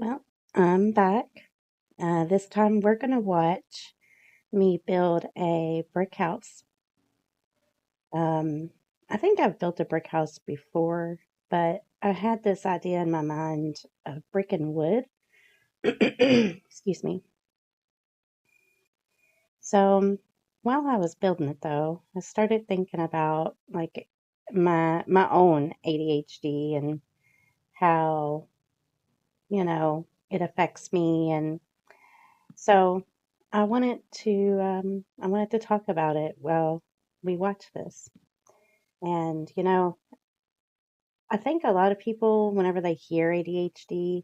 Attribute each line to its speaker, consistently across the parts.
Speaker 1: Well, I'm back. This time we're going to watch me build a brick house. Um, I think I've built a brick house before, but I had this idea in my mind of brick and wood. Excuse me. So while I was building it though, I started thinking about like my own ADHD and how, it affects me. And so I wanted to talk about it while we watch this. And I think a lot of people, whenever they hear ADHD,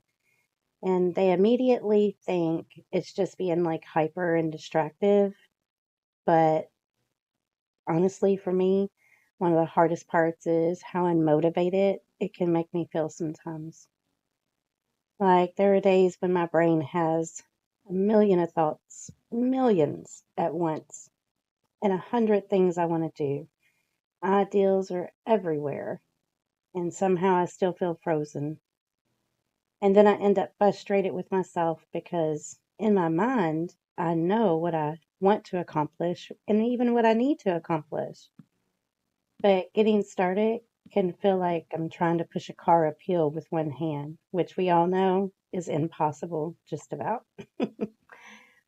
Speaker 1: and they immediately think it's just being like hyper and distractive. But honestly, for me, one of the hardest parts is how unmotivated it can make me feel sometimes. Like there are days when my brain has a million of thoughts, millions at once, and 100 things I want to do. Ideals are everywhere, and somehow I still feel frozen. And then I end up frustrated with myself because in my mind, I know what I want to accomplish and even what I need to accomplish. But getting started can feel like I'm trying to push a car uphill with one hand, which we all know is impossible, just about.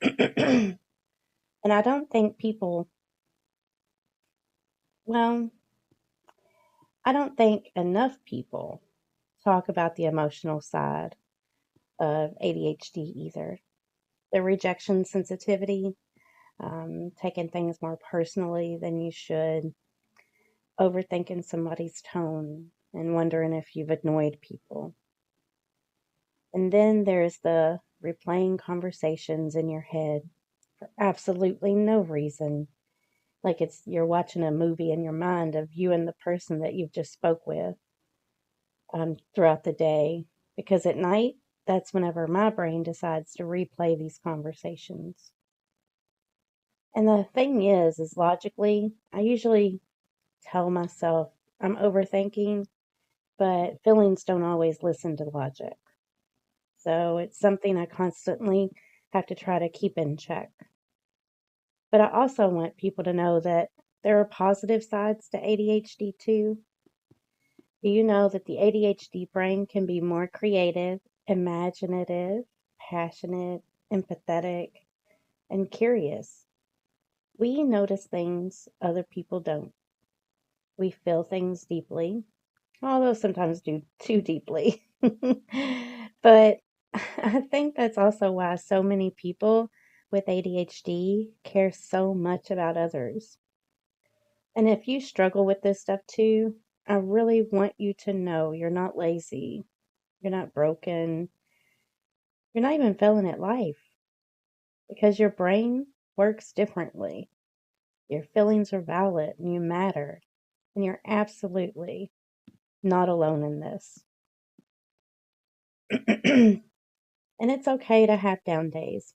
Speaker 1: And I don't think people, well, I don't think enough people talk about the emotional side of ADHD either. The rejection sensitivity, taking things more personally than you should, overthinking somebody's tone, and wondering if you've annoyed people. And then there's the replaying conversations in your head for absolutely no reason. Like you're watching a movie in your mind of you and the person that you've just spoke with throughout the day. Because at night, that's whenever my brain decides to replay these conversations. And the thing is logically, I usually tell myself I'm overthinking, but feelings don't always listen to logic. So it's something I constantly have to try to keep in check. But I also want people to know that there are positive sides to ADHD too. Do you know that the ADHD brain can be more creative, imaginative, passionate, empathetic, and curious? We notice things other people don't. We feel things deeply, although sometimes do too deeply. But I think that's also why so many people with ADHD care so much about others. And if you struggle with this stuff too, I really want you to know you're not lazy, you're not broken, you're not even failing at life because your brain works differently. Your feelings are valid and you matter, and you're absolutely not alone in this. And it's okay to have down days.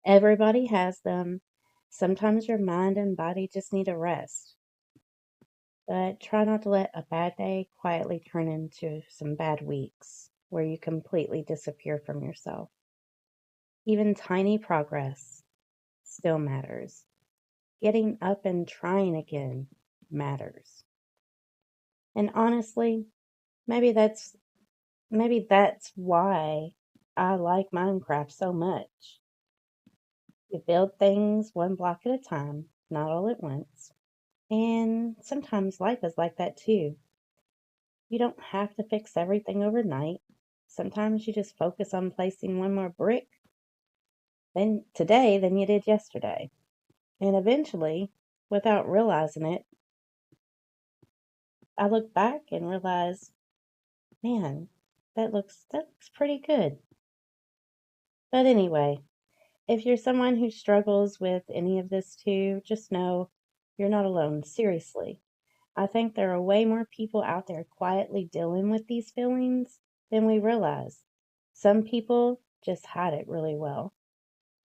Speaker 1: Everybody has them. Sometimes your mind and body just need a rest. But try not to let a bad day quietly turn into some bad weeks where you completely disappear from yourself. Even tiny progress still matters. Getting up and trying again matters. And honestly, maybe that's maybe that's why I like Minecraft so much. You build things one block at a time, not all at once. And sometimes life is like that too. You don't have to fix everything overnight. Sometimes you just focus on placing one more brick than you did yesterday. And eventually, without realizing it, I look back and realize, man, that looks pretty good. But anyway, if you're someone who struggles with any of this too, just know you're not alone. Seriously. I think there are way more people out there quietly dealing with these feelings than we realize. Some people just hide it really well.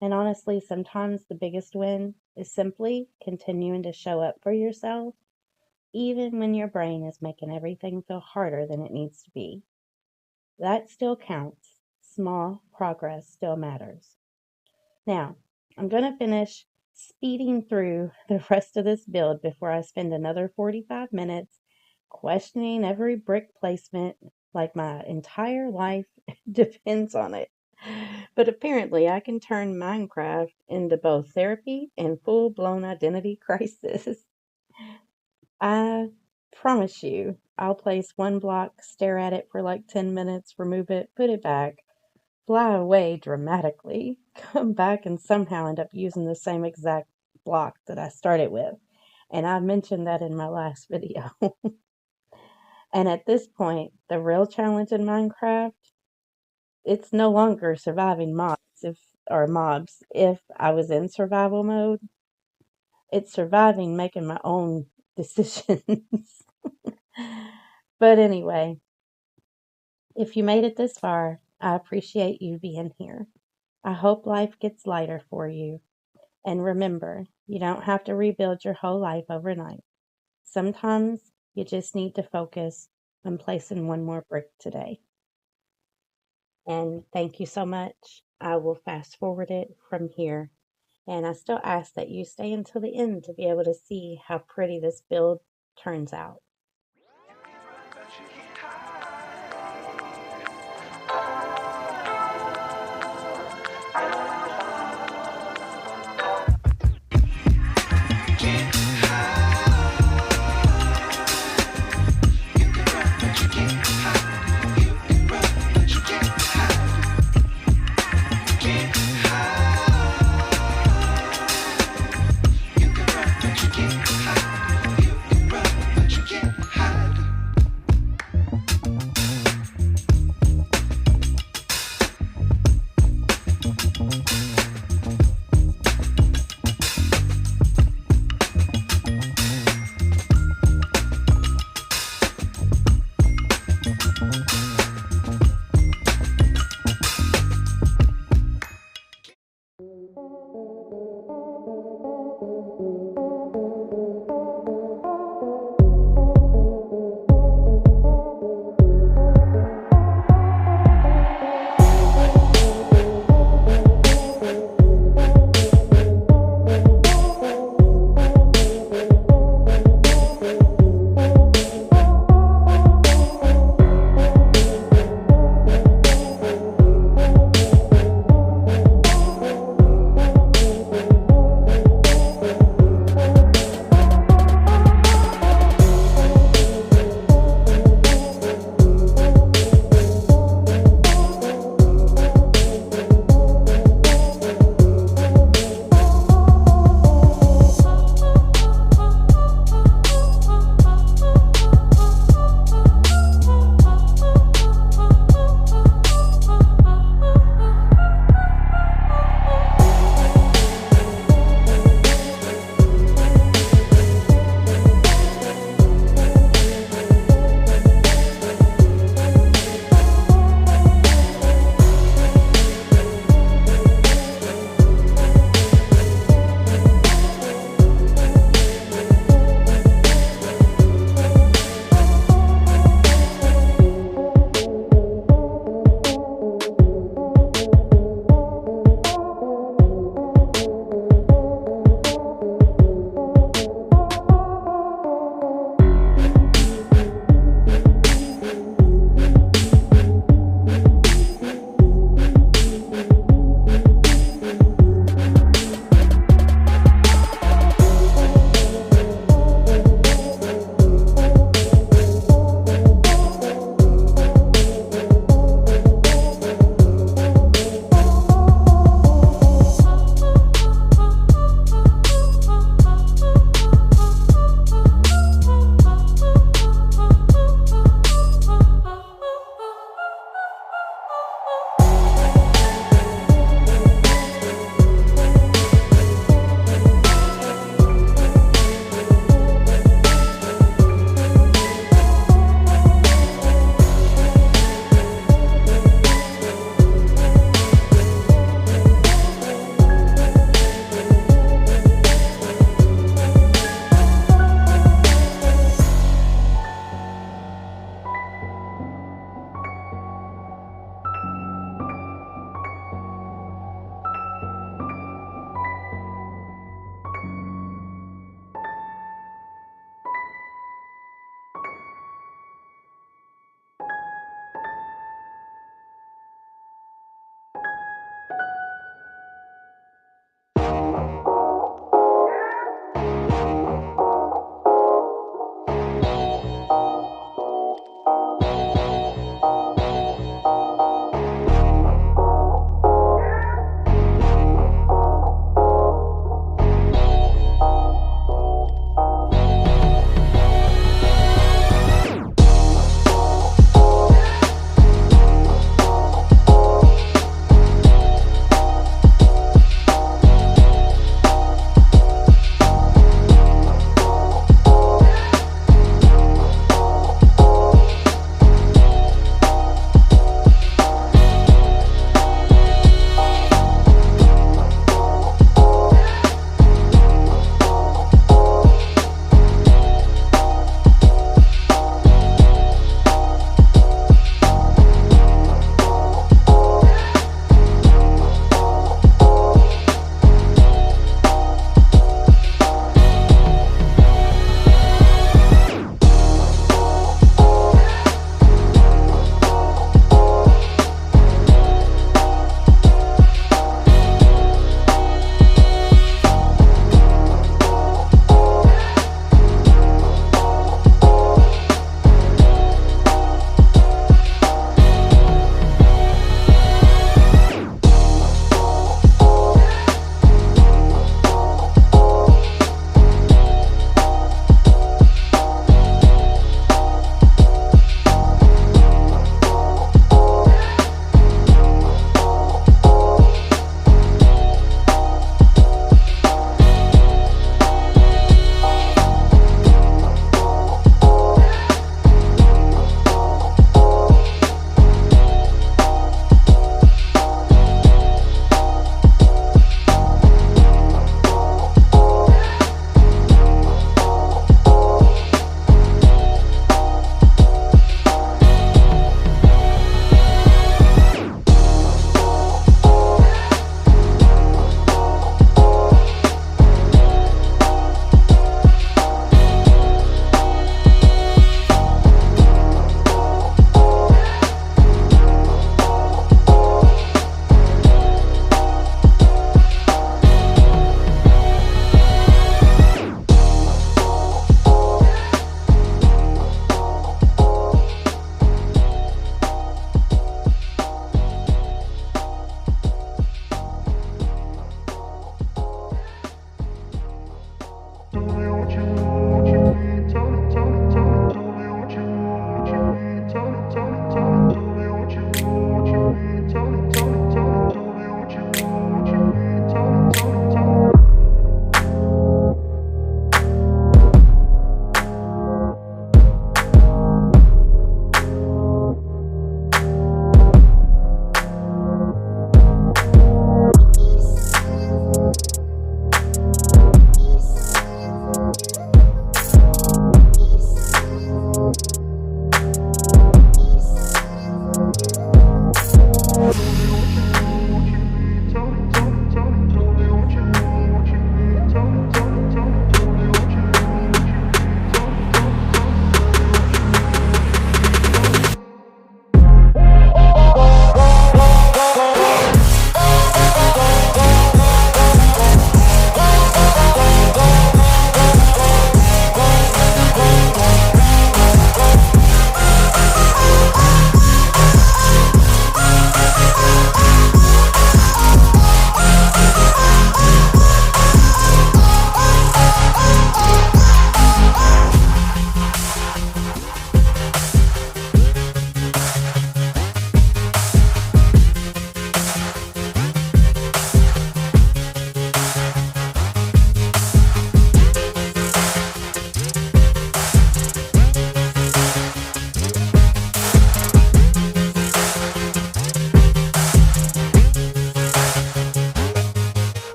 Speaker 1: And honestly, sometimes the biggest win is simply continuing to show up for yourself, even when your brain is making everything feel harder than it needs to be. That still counts. small progress still matters. Now, I'm going to finish speeding through the rest of this build before I spend another 45 minutes questioning every brick placement like my entire life depends on it. But apparently, I can turn Minecraft into both therapy and full blown identity crisis. I promise you, I'll place one block, stare at it for like 10 minutes, remove it, put it back, fly away dramatically, come back, and somehow end up using the same exact block that I started with. And I mentioned that in my last video. And at this point, the real challenge in Minecraft, it's no longer surviving mobs if I was in survival mode. It's surviving making my own decisions. But anyway, if you made it this far, I appreciate you being here. I hope life gets lighter for you. And remember, you don't have to rebuild your whole life overnight. Sometimes you just need to focus on placing one more brick today. And thank you so much. I will fast forward it from here. And I still ask that you stay until the end to be able to see how pretty this build turns out.
Speaker 2: You can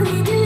Speaker 2: We do